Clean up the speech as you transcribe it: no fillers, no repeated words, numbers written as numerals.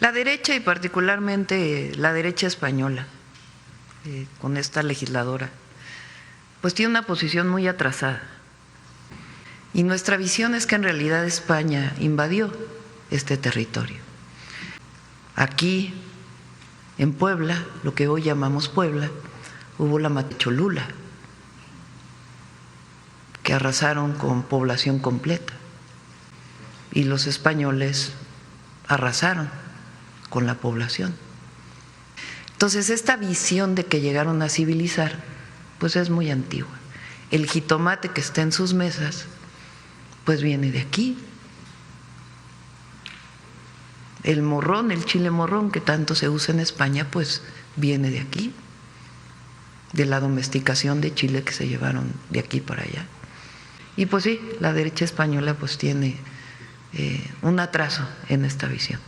La derecha y particularmente la derecha española, con esta legisladora, pues tiene una posición muy atrasada. Y nuestra visión es que en realidad España invadió este territorio. Aquí, en Puebla, lo que hoy llamamos Puebla, hubo la Cholula, que arrasaron con población completa. Y los españoles arrasaron con la población. Entonces, esta visión de que llegaron a civilizar, pues es muy antigua. El jitomate que está en sus mesas, pues viene de aquí. El morrón, el chile morrón que tanto se usa en España, pues viene de aquí, de la domesticación de chile que se llevaron de aquí para allá. Y pues sí, la derecha española pues tiene un atraso en esta visión.